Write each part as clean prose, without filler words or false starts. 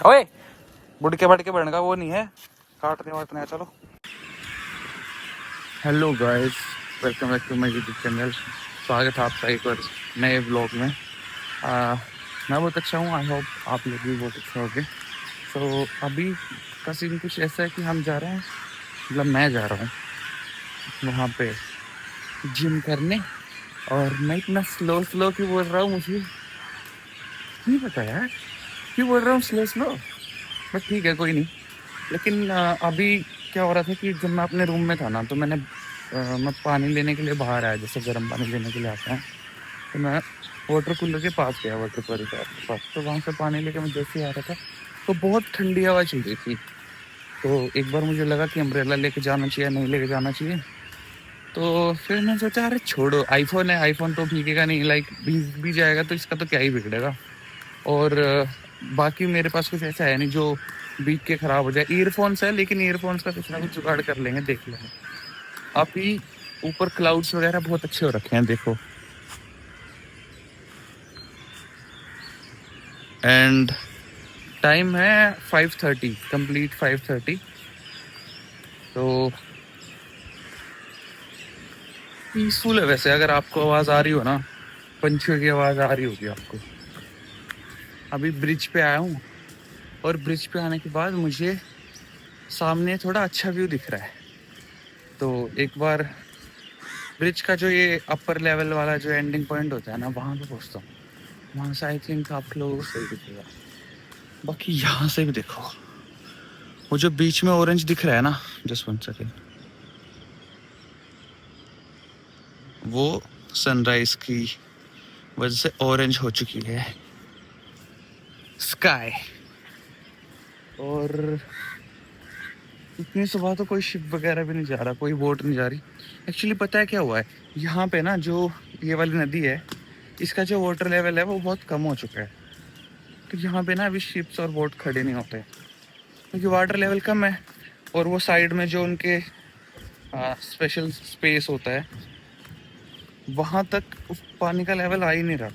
ओए बुढ़ के बढ़ के बढ़ने का वो नहीं है, काटने वाटने। चलो hello guys, welcome back to my YouTube channel. स्वागत है आपका एक और नए ब्लॉग में। मैं बहुत अच्छा हूँ, आई होप आप लोग भी बहुत अच्छे होंगे। तो अभी का सीन कुछ ऐसा है कि हम जा रहे हैं, मतलब मैं जा रहा हूँ वहाँ पे जिम करने। और मैं इतना स्लो स्लो क्यों बोल रहा हूँ मुझे नहीं पता यार, क्यों बोल रहा हूँ स्लो स्लो, बट ठीक है कोई नहीं। लेकिन अभी क्या हो रहा था कि जब मैं अपने रूम में था ना, तो मैं पानी लेने के लिए बाहर आया, जैसे गर्म पानी लेने के लिए आता है। तो मैं वाटर कूलर के पास गया, वाटर प्योरीफायर के पास। तो वहाँ से पानी लेके मैं जैसे ही आ रहा था तो बहुत ठंडी हवा चल रही थी। तो एक बार मुझे लगा कि अम्ब्रेला लेके जाना चाहिए, नहीं लेके जाना चाहिए। तो फिर मैं सोचा अरे छोड़ो, आईफोन है, आईफोन तो भीगेगा नहीं, लाइक भीग भी जाएगा तो इसका तो क्या ही बिगड़ेगा। और बाकी मेरे पास कुछ ऐसा है नहीं जो बीच के खराब हो जाए। ईयरफोन्स है, लेकिन ईयरफोन्स का कुछ ना कुछ जुगाड़ कर लेंगे, देख लेंगे। अभी ऊपर क्लाउड्स वगैरह बहुत अच्छे हो रखे हैं, देखो। एंड टाइम है 5:30, कंप्लीट 5:30। तो पीसफुल है वैसे। अगर आपको आवाज़ आ रही हो ना, पंछियों की आवाज़ आ रही होगी आपको। अभी ब्रिज पे आया हूँ, और ब्रिज पे आने के बाद मुझे सामने थोड़ा अच्छा व्यू दिख रहा है। तो एक बार ब्रिज का जो ये अपर लेवल वाला जो एंडिंग पॉइंट होता है ना, वहाँ पे पहुँचता हूँ। वहाँ से आई थिंक आप लोगों को सही दिखेगा। बाकी यहाँ से भी देखो, वो जो बीच में ऑरेंज दिख रहा है ना, जस्ट वन सेकेंड, वो सनराइज की वजह से ऑरेंज हो चुकी है स्काई। और इतनी सुबह तो कोई शिप वगैरह भी नहीं जा रहा, कोई बोट नहीं जा रही। एक्चुअली पता है क्या हुआ है, यहाँ पे ना जो ये वाली नदी है, इसका जो वाटर लेवल है वो बहुत कम हो चुका है। तो यहाँ पे ना अभी शिप्स और बोट खड़े नहीं होते, क्योंकि वाटर लेवल कम है। और वो साइड में जो उनके स्पेशल स्पेस होता है, वहाँ तक उस पानी का लेवल आ ही नहीं रहा।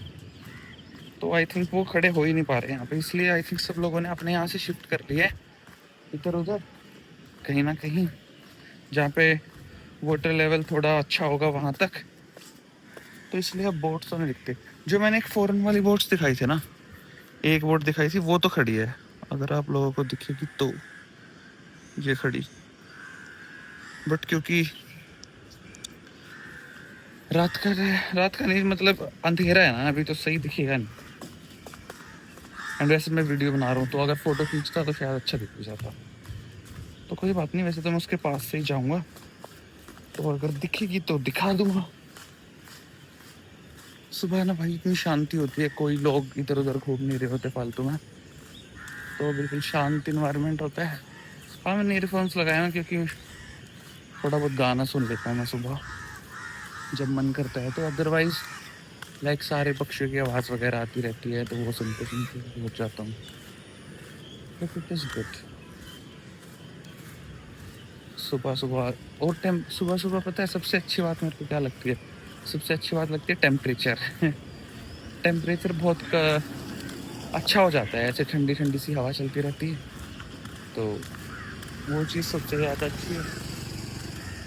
तो आई थिंक वो खड़े हो ही नहीं पा रहे यहाँ पे, इसलिए आई थिंक सब लोगों ने अपने यहाँ से शिफ्ट कर लिया है इधर उधर, कहीं ना कहीं जहाँ पे वाटर लेवल थोड़ा अच्छा होगा वहाँ तक। तो इसलिए अब बोट्स तो नहीं दिखते। जो मैंने एक फॉरेन वाली बोट्स दिखाई थी ना, एक बोट दिखाई थी, वो तो खड़ी है। अगर आप लोगों को दिखेगी तो ये खड़ी, बट क्योंकि रात का नहीं, मतलब अंधेरा है ना अभी, तो सही दिखेगा नहीं। एंड वैसे मैं वीडियो बना रहा हूँ, तो अगर फोटो खींचता तो शायद अच्छा दिख जाता। तो कोई बात नहीं, वैसे तो मैं उसके पास से ही जाऊँगा, तो अगर दिखेगी तो दिखा दूंगा। सुबह ना भाई इतनी शांति होती है, कोई लोग इधर उधर घूम नहीं रहे होते फालतू में, तो बिल्कुल शांत इन्वायरमेंट होता है। हाँ, मैंने ईयरफोन्स लगाए हैं क्योंकि थोड़ा बहुत गाना सुन लेता हूँ मैं सुबह जब मन करता है। तो अदरवाइज लाइक सारे पक्षियों की आवाज़ वगैरह आती रहती है, तो वो सुनते सुनते हो जाता हूँ। तो इट इज़ गुड। सुबह सुबह और सुबह सुबह पता है सबसे अच्छी बात मेरे को क्या लगती है? सबसे अच्छी बात लगती है टेम्परेचर। टेम्परेचर बहुत अच्छा हो जाता है, ऐसे ठंडी ठंडी सी हवा चलती रहती है, तो वो चीज़ सबसे ज़्यादा अच्छी है।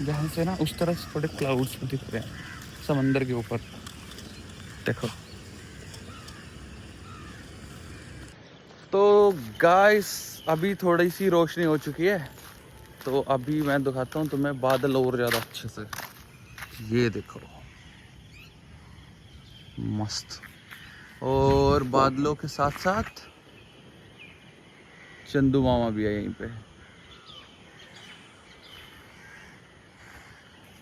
जहाँ से ना उस तरफ थोड़े क्लाउड्स भी दिख रहे हैं समंदर के ऊपर, देखो। तो गाइस अभी थोड़ी सी रोशनी हो चुकी है, तो अभी मैं दिखाता हूँ तुम्हें बादल और ज़्यादा अच्छे से। ये देखो मस्त, और बादलों के साथ साथ चंदू मामा भी है यहीं पे।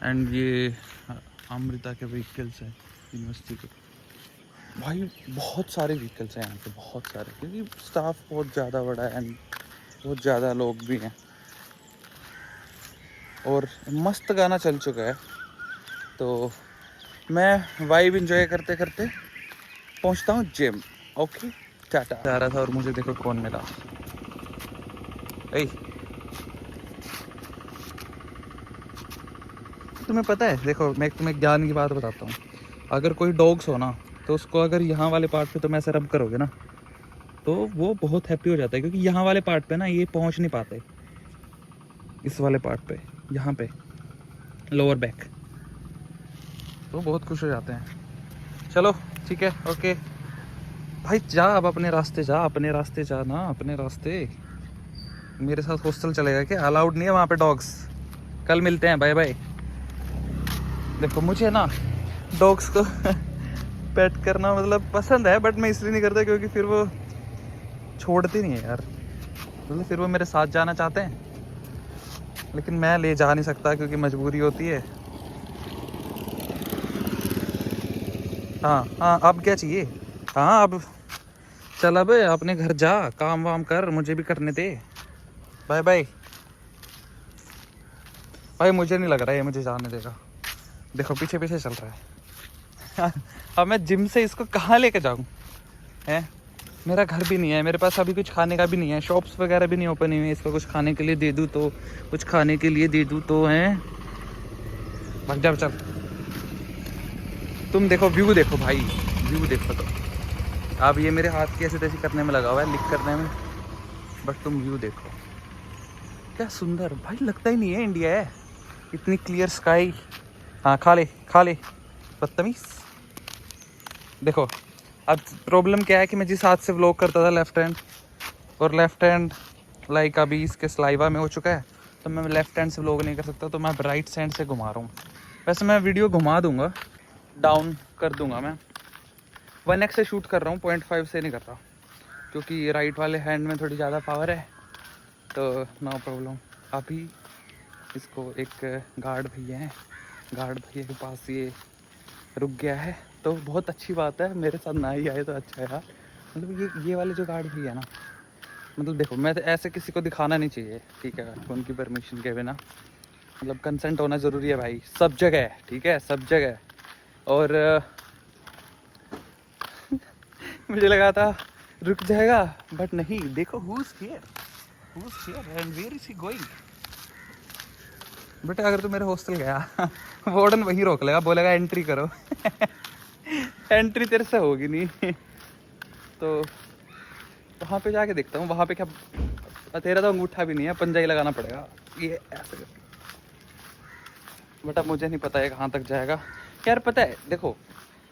एंड ये अमृता के व्हीकल्स हैं यूनिवर्सिटी के। भाई बहुत सारे व्हीकल्स हैं यहाँ पे, बहुत सारे, क्योंकि स्टाफ बहुत ज़्यादा बड़ा है एंड बहुत ज़्यादा लोग भी हैं। और मस्त गाना चल चुका है, तो मैं वाइब इंजॉय करते करते पहुँचता हूँ जिम। ओके, टाटा। जा रहा था और मुझे देखो कौन मिला। ए, तुम्हें पता है, देखो मैं तुम्हें ज्ञान की बात बताता हूँ। अगर कोई डॉग्स हो ना, तो उसको अगर यहाँ वाले पार्ट पे तुम ऐसे रब करोगे ना, तो वो बहुत हैप्पी हो जाता है, क्योंकि यहाँ वाले पार्ट पे ना ये पहुँच नहीं पाते, इस वाले पार्ट पे, यहाँ पे लोअर बैक, तो बहुत खुश हो जाते हैं। चलो ठीक है, ओके भाई, जा अब अपने रास्ते जा, अपने रास्ते जा ना, अपने रास्ते। मेरे साथ हॉस्टल चलेगा क्या? अलाउड नहीं है वहाँ पे डॉग्स। कल मिलते हैं, बाय बाय। देखो मुझे ना डॉग्स को पेट करना मतलब पसंद है, बट मैं इसलिए नहीं करता क्योंकि फिर वो छोड़ती नहीं है यार, मतलब फिर वो मेरे साथ जाना चाहते हैं, लेकिन मैं ले जा नहीं सकता क्योंकि मजबूरी होती है। हाँ हाँ, अब क्या चाहिए? हाँ अब चल, अब अपने घर जा, काम वाम कर, मुझे भी करने दे। Bye bye. भाई मुझे नहीं लग रहा है ये मुझे जाने देगा, देखो पीछे पीछे चल रहा है। अब मैं जिम से इसको कहाँ लेके जाऊँ? हैं, मेरा घर भी नहीं है, मेरे पास अभी कुछ खाने का भी नहीं है, शॉप्स वगैरह भी नहीं ओपन हुई है, इसको कुछ खाने के लिए दे दूँ तो, कुछ खाने के लिए दे दूँ तो, हैं भाग जा चल। तुम देखो व्यू, देखो भाई व्यू देखो। तो अब ये मेरे हाथ की ऐसे तैसे करने में लगा हुआ है, लिख करने में, बट तुम व्यू देखो क्या सुंदर भाई, लगता ही नहीं है इंडिया है, इतनी क्लियर स्काई। हाँ खा ले खा ले बदतमीज। देखो अब प्रॉब्लम क्या है कि मैं जिस हाथ से व्लॉग करता था लेफ्ट हैंड, और लेफ्ट हैंड लाइक अभी इसके स्लाइवा में हो चुका है, तो मैं लेफ्ट हैंड से व्लॉग नहीं कर सकता, तो मैं राइट हैंड से घुमा रहा हूँ। वैसे मैं वीडियो घुमा दूंगा, डाउन कर दूंगा, मैं 1x से शूट कर रहा हूँ, 0.5 से नहीं कर रहा, क्योंकि राइट वाले हैंड में थोड़ी ज़्यादा पावर है, तो नो प्रॉब्लम। अभी इसको एक गार्ड भैया हैं, गार्ड भैया के पास ये रुक गया है, तो बहुत अच्छी बात है, मेरे साथ ना ही आए तो अच्छा है यार। मतलब ये वाले जो गार्ड भैया ना, मतलब देखो मैं तो ऐसे किसी को दिखाना नहीं चाहिए, ठीक है, उनकी परमिशन के बिना, मतलब कंसेंट होना ज़रूरी है भाई, सब जगह, ठीक है, सब जगह। और मुझे लगा था रुक जाएगा, बट नहीं, देखो who's here and where is he going। बेटा अगर तू मेरे हॉस्टल गया, वार्डन वहीं रोक लेगा, बोलेगा एंट्री करो। एंट्री तेरे से होगी नहीं। तो वहाँ पे जाके देखता हूँ, वहाँ पे क्या, तेरा तो अंगूठा भी नहीं है, पंजा ही लगाना पड़ेगा, ये ऐसे। बेटा मुझे नहीं पता है कहाँ तक जाएगा यार, पता है देखो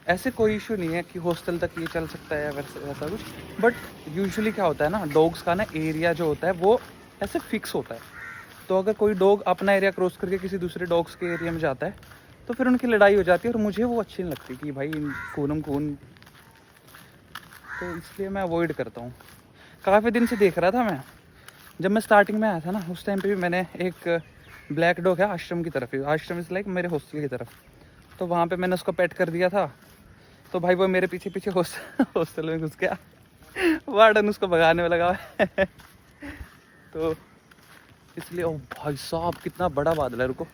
ऐसे कोई इशू नहीं है कि हॉस्टल तक ये चल सकता है या वैसा कुछ, बट यूजुअली क्या होता है ना, डॉग्स का ना एरिया जो होता है वो ऐसे फिक्स होता है, तो अगर कोई डॉग अपना एरिया क्रॉस करके किसी दूसरे डॉग्स के एरिया में जाता है तो फिर उनकी लड़ाई हो जाती है, और मुझे वो अच्छी नहीं लगती कि भाई खूनम खून, तो इसलिए मैं अवॉइड करता हूँ। काफ़ी दिन से देख रहा था मैं, जब मैं स्टार्टिंग में आया था ना, उस टाइम पे भी मैंने एक ब्लैक डॉग है आश्रम की तरफ ही, आश्रम इज़ लाइक मेरे हॉस्टल की तरफ, तो वहाँ पे मैंने उसको पेट कर दिया था, तो भाई वो मेरे पीछे पीछे हॉस्टल में घुस गया, वार्डन उसको भगाने में लगा है। तो इसलिए ओ भाई साहब कितना बड़ा बादल है, रुको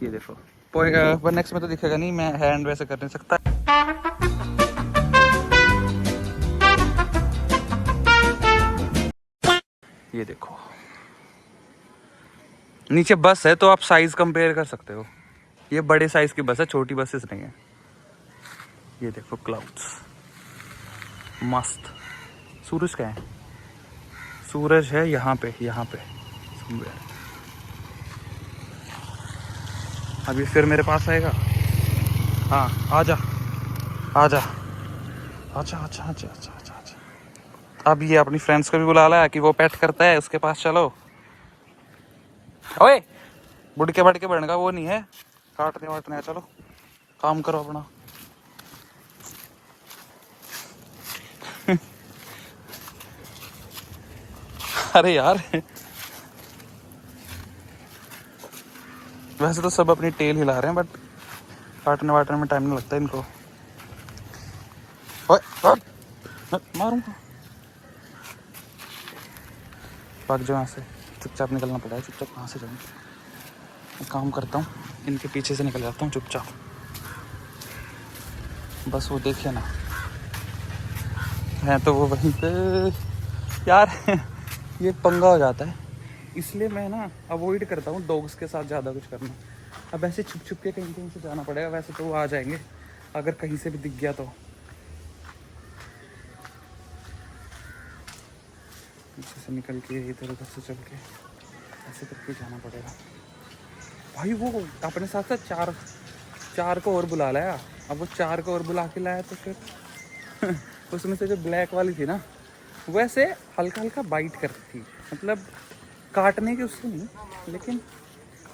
ये देखो, 1x में तो दिखेगा नहीं, मैं हैंड वैसे कर नहीं सकता। ये देखो नीचे बस है, तो आप साइज कंपेयर कर सकते हो, ये बड़े साइज की बस है, छोटी बसेस नहीं है। ये देखो क्लाउड्स मस्त, सूरज का है, सूरज है यहाँ पे समवेयर। अभी फिर मेरे पास आएगा, हाँ आजा आजा आजा आजा आजा आजा आजा आजा। अब ये अपनी फ्रेंड्स को भी बुला लाया कि वो पेट करता है, उसके पास चलो। ओए बुढ़के बढ़ के बढ़ने का वो नहीं है, काटने वाटने है, चलो काम करो अपना। अरे यार वैसे तो सब अपनी टेल हिला रहे हैं, बट काटने वाटने में टाइम नहीं लगता इनको। ओए मैं मारूंगा, भाग जाओ यहाँ से, चुपचाप निकलना पड़ा है, चुपचाप कहाँ से जाऊँ, मैं काम करता हूँ, इनके पीछे से निकल जाता हूँ चुपचाप, बस वो देखिए ना है तो वो वहीं पे यार। ये पंगा हो जाता है, इसलिए मैं ना अवॉइड करता हूँ डॉग्स के साथ ज़्यादा कुछ करना। अब ऐसे छुप छुप के कहीं कहीं से जाना पड़ेगा, वैसे तो वो आ जाएंगे अगर कहीं से भी दिख गया तो। पीछे से निकल के इधर उधर से चल के ऐसे करके जाना पड़ेगा भाई। वो अपने साथ साथ चार को और बुला लाया। अब वो 4 को और बुला के लाया तो फिर उसमें से जो ब्लैक वाली थी ना, वैसे हल्का हल्का बाइट करती थी, मतलब काटने के उससे नहीं, लेकिन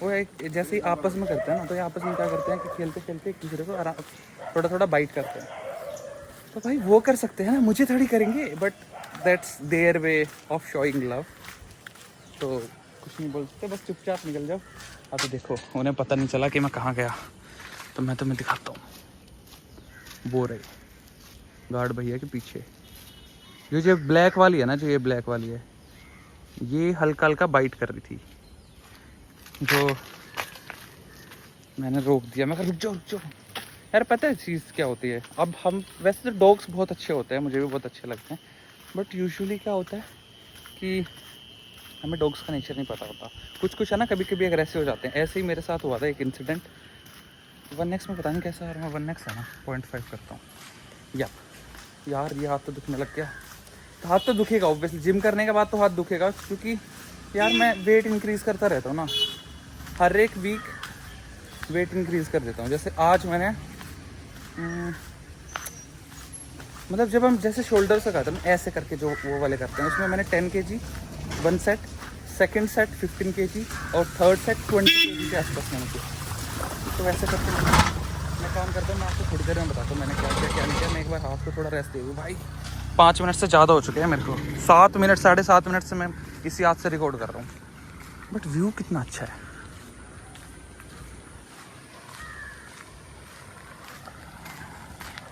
वो एक जैसे ही आपस में करते हैं ना, तो ये आपस में क्या करते हैं कि खेलते खेलते एक दूसरे को आराम थोड़ा थोड़ा बाइट करते हैं। तो भाई वो कर सकते हैं ना, मुझे थोड़ी करेंगे, but that's their way of showing love. तो कुछ नहीं बोल सकते, बस चुपचाप निकल जाओ। अब तो देखो उन्हें पता नहीं चला कि मैं कहाँ गया, तो मैं तुम्हें दिखाता हूँ। वो रही गार्ड भैया के पीछे, ये जो ब्लैक वाली है ना, जो ये ब्लैक वाली है, ये हल्का हल्का बाइट कर रही थी, जो मैंने रोक दिया। मैं कहा रुक जाओ यार। पता है चीज़ क्या होती है, अब हम वैसे तो डॉग्स बहुत अच्छे होते हैं, मुझे भी बहुत अच्छे लगते हैं, बट यूजुअली क्या होता है कि हमें डॉग्स का नेचर नहीं पता होता। कुछ है ना, कभी कभी अग्रेसिव हो जाते हैं। ऐसे ही मेरे साथ हुआ था एक इंसिडेंट। 1x में पता नहीं कैसा, और मैं 1x है ना 0.5 करता हूँ यार ये हाथ तो दुखने लग गया। तो हाथ तो दुखेगा ऑब्वियसली, जिम करने के बाद तो हाथ दुखेगा, क्योंकि यार मैं वेट इंक्रीज़ करता रहता हूँ ना, हर एक वीक वेट इंक्रीज़ कर देता हूँ। जैसे आज मैंने मतलब जब हम जैसे शोल्डर से करते हैं ऐसे करके, जो वो वाले करते हैं, उसमें मैंने 10 kg 1 set, second set 15 kg और थर्ड सेट 20 kg के आसपास मैंने किया। तो वैसे करके मैं काम करता हूँ। मैं आपको थोड़ी देर में बताता हूँ मैंने क्या नहीं किया। मैं एक बार हाथ को थोड़ा रेस्ट दे दूँ भाई। 5 मिनट से ज़्यादा हो चुके हैं मेरे को, 7 मिनट 7.5 मिनट से मैं इसी हाथ से रिकॉर्ड कर रहा हूँ, बट व्यू कितना अच्छा है।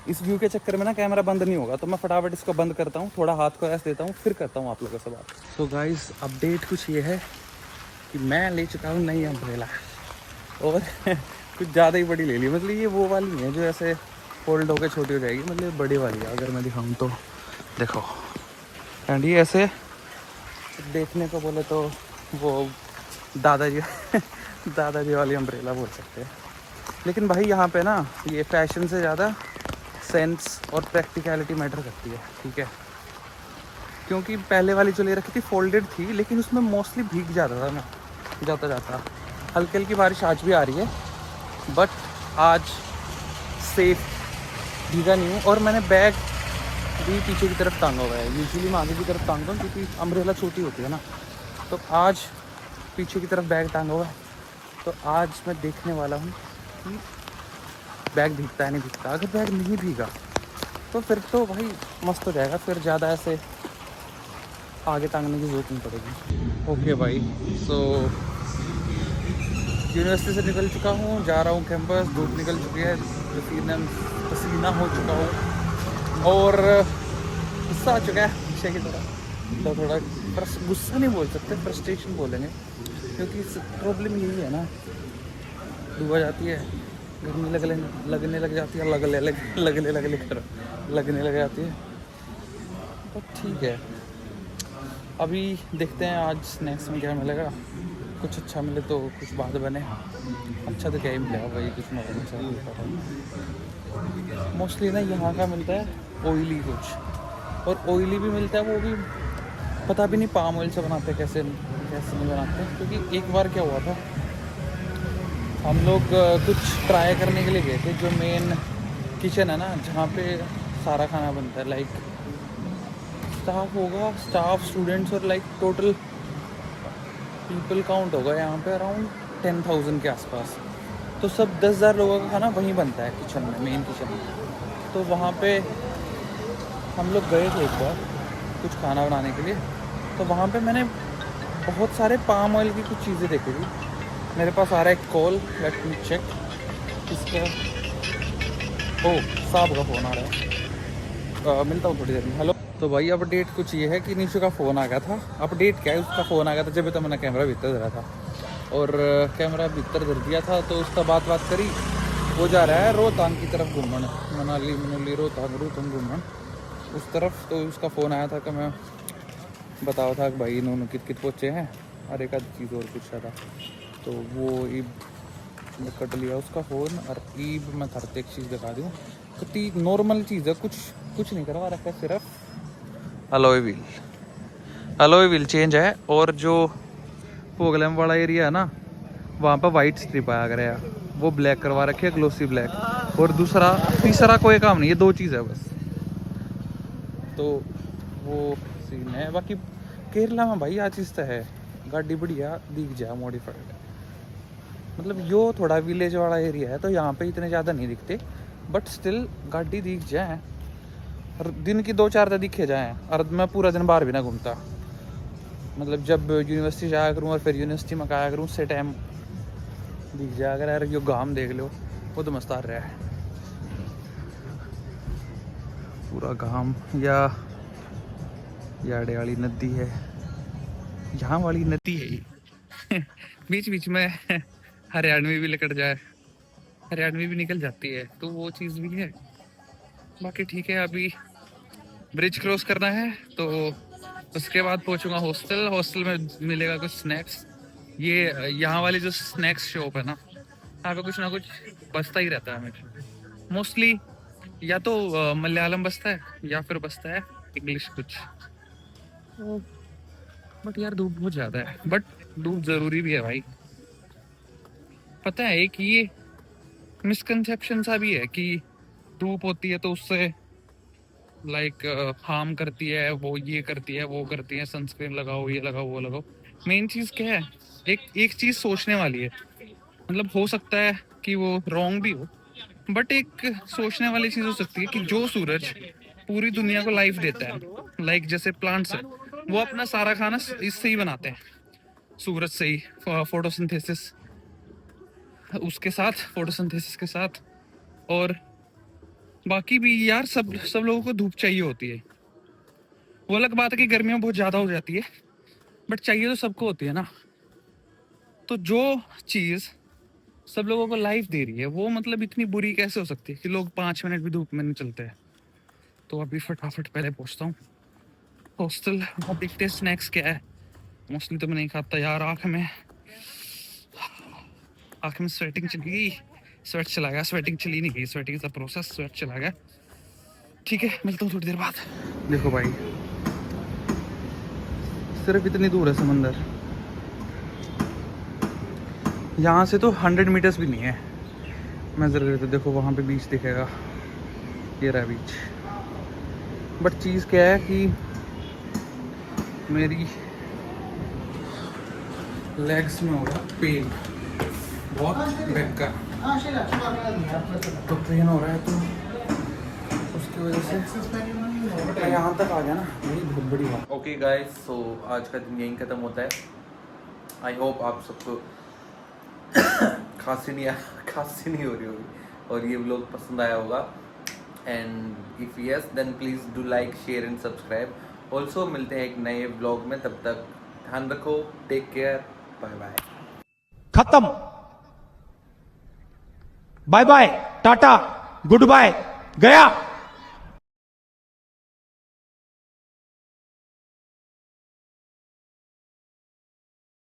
इस व्यू के चक्कर में ना कैमरा बंद नहीं होगा, तो मैं फटाफट इसको बंद करता हूँ, थोड़ा हाथ को रेस्ट देता हूँ, फिर करता हूँ आप लोगों से बात। सो गाइस अपडेट कुछ ये है कि मैं ले चुका हूँ नई अम्ब्रेला, और कुछ ज़्यादा ही बड़ी ले ली। मतलब ये वो वाली है जो ऐसे फोल्ड होकर छोटी हो जाएगी, मतलब बड़ी वाली है। अगर मैं दिखाऊँ तो देखो, एंड ये ऐसे देखने को बोले तो वो दादाजी वाली अम्ब्रेला बोल सकते हैं। लेकिन भाई यहाँ पे ना ये फैशन से ज़्यादा सेंस और प्रैक्टिकलिटी मैटर करती है, ठीक है। क्योंकि पहले वाली जो ले रखी थी फोल्डेड थी, लेकिन उसमें मोस्टली भीग जाता था मैं जाता। हल्की हल्की बारिश आज भी आ रही है, बट आज सेफ भीगा नहीं हूँ। और मैंने बैग भी पीछे की तरफ टांगा हुआ है। यूजुअली मैं आगे की तरफ टांगता हूँ क्योंकि अम्ब्रेला छोटी होती है ना, तो आज पीछे की तरफ बैग टांगा हुआ है। तो आज मैं देखने वाला हूँ कि बैग भीगता है नहीं भीगता। अगर बैग नहीं भीगा तो फिर तो भाई मस्त हो जाएगा, फिर ज़्यादा ऐसे आगे टांगने की ज़रूरत नहीं पड़ेगी। ओके भाई, सो यूनिवर्सिटी से निकल चुका हूँ, जा रहा हूँ कैंपस। धूप निकल चुकी है, पसीना हो चुका हूँ, और गुस्सा आ चुका है पीछे की तरफ। तो थोड़ा गुस्सा नहीं बोल सकते, फ्रस्ट्रेशन बोलेंगे, क्योंकि प्रॉब्लम यही है ना, डूबा जाती है, गर्मी लगने लग जाती है, लगने लग जाती है। तो ठीक है, अभी देखते हैं आज स्नैक्स में क्या मिलेगा। कुछ अच्छा मिले तो कुछ बात बने, अच्छा तो क्या ही मिलेगा भाई, कुछ नॉर्मल सा मिलता। मोस्टली ना यहाँ का मिलता है ऑयली कुछ, और ऑयली भी मिलता है, वो भी पता भी नहीं पाम ऑयल से बनाते कैसे नहीं बनाते। क्योंकि एक बार क्या हुआ था, हम लोग कुछ ट्राई करने के लिए गए थे, जो मेन किचन है ना जहाँ पे सारा खाना बनता है, लाइक स्टाफ स्टूडेंट्स और लाइक टोटल पीपल काउंट होगा यहाँ पे अराउंड 10,000 के आसपास। तो सब 10,000 लोगों का खाना वहीं बनता है किचन में, मेन किचन में। तो वहाँ पे हम लोग गए थे एक बार कुछ खाना बनाने के लिए। तो वहाँ पे मैंने बहुत सारे पाम ऑयल की कुछ चीज़ें देखी थी। मेरे पास आ रहा है कॉल, लेट मी चेक इसका। ओ साहब का फ़ोन आ रहा है, मिलता हूँ थोड़ी देर में। हेलो। तो भाई अपडेट कुछ ये है कि निशु का फ़ोन आ गया था। अपडेट क्या है, उसका फ़ोन आ गया था जब तो मैंने कैमरा भीतर धरा था, और कैमरा भीतर धर दिया था। तो उसका बात करी, वो जा रहा है रोहतांग की तरफ घूमन, मनाली रोहतांग घूमन उस तरफ। तो उसका फ़ोन आया था कि मैं बताओ था कि भाई इन्होंने कित पहुँचे हैं, और एक आध चीज़ और पूछा था। तो वो ईब कट लिया उसका फ़ोन, और ईब मैं थरते एक चीज़ दिखा दूँ तो नॉर्मल चीज़ है, कुछ नहीं करवा रखा है, सिर्फ अलॉय व्हील चेंज है, और जो पोगलम वाला एरिया है ना, वहाँ पर वाइट स्ट्रिप आया कर यार, वो ब्लैक करवा रखे है, ग्लोसी ब्लैक। और दूसरा तीसरा कोई काम नहीं, ये 2 चीज़ है बस। तो वो सीन है। बाकी केरला में भाई आ चीज़ तो है, गाड़ी बढ़िया दिख जाए मॉडिफाइड। मतलब यो थोड़ा विलेज वाला एरिया है, तो यहाँ पे इतने ज़्यादा नहीं दिखते, बट स्टिल गाड़ी दिख जाए। और दिन की 2-4 तो दिखे जाए, और मैं पूरा दिन बाहर भी ना घूमता। मतलब जब यूनिवर्सिटी जाया करूँ और फिर यूनिवर्सिटी में आया करूँ, उससे टाइम दिख जाए अगर यार। यो गाम देख लो, वो तो मस्त आ रहा है पूरा गाम। या याडे वाली नदी है, यहाँ वाली नदी है ये। बीच बीच में हरियाणवी भी निकल जाए, हरियाणवी भी निकल जाती है, तो वो चीज़ भी है। बाकी ठीक है, अभी ब्रिज क्रॉस करना है, तो उसके बाद पहुंचूंगा हॉस्टल। हॉस्टल में मिलेगा कुछ स्नैक्स। ये यहाँ वाली जो स्नैक्स शॉप है ना, यहाँ पे कुछ ना कुछ बचता ही रहता है हमेशा। मोस्टली या तो मलयालम बचता है, या फिर बचता है इंग्लिश कुछ। बट यार धूप बहुत ज़्यादा है, बट धूप ज़रूरी भी है भाई। पता है एक ये मिसकंसेप्शन सा भी है कि धूप होती है तो उससे लाइक हार्म करती है, वो ये करती है, वो करती है, सनस्क्रीन लगाओ, ये लगाओ, वो लगाओ। मेन चीज़ क्या है, एक चीज़ सोचने वाली है। मतलब हो सकता है कि वो रॉन्ग भी हो, बट एक सोचने वाली चीज़ हो सकती है कि जो सूरज पूरी दुनिया को लाइफ देता है, लाइक जैसे प्लांट्स है, वो अपना सारा खाना इससे ही बनाते हैं, सूरज से ही, फोटोसिंथेसिस उसके साथ, फोटोसिंथेसिस के साथ। और बाकी भी यार सब लोगों को धूप चाहिए होती है। वो अलग बात है कि गर्मियाँ बहुत ज़्यादा हो जाती है, बट चाहिए तो सबको होती है ना। तो जो चीज़ सब लोगों को लाइफ दे रही है, वो मतलब इतनी बुरी कैसे हो सकती है कि लोग 5 मिनट भी धूप में नहीं चलते हैं। तो अभी फटाफट पहले पहुँचता हूँ हॉस्टल। अब देखते हैं स्नैक्स क्या है। मोस्टली तो मैं नहीं खाता यार। आँख में स्वेटिंग चली गई, स्वेट चला गया। स्वेटिंग चली नहीं गई, sweating is a process, sweat चला गया। ठीक है, मिलता हूँ थोड़ी देर बाद। देखो भाई, सिर्फ इतनी दूर है समंदर, यहाँ से तो 100 मीटर्स भी नहीं है। मेजर करते देखो, वहाँ पे बीच दिखेगा, ये रहा बीच। बट चीज़ क्या है कि मेरी लेग्स में हो रहा पेन बहुत बैक का, तो पेन हो रहा है, तो उसकी वजह से यहाँ तक आ गया ना, यही बहुत बड़ी बात। ओके गाइस, सो आज का दिन यहीं ख़त्म होता है। आई होप आप सबको खांसी नहीं हो रही होगी और ये व्लॉग पसंद आया होगा। And if yes then please do like, share and subscribe. Also मिलते हैं एक नए व्लॉग में, तब तक ध्यान रखो, टेक केयर, बाय बाय। खत्म, बाय बाय, टाटा, गुड बाय, गया।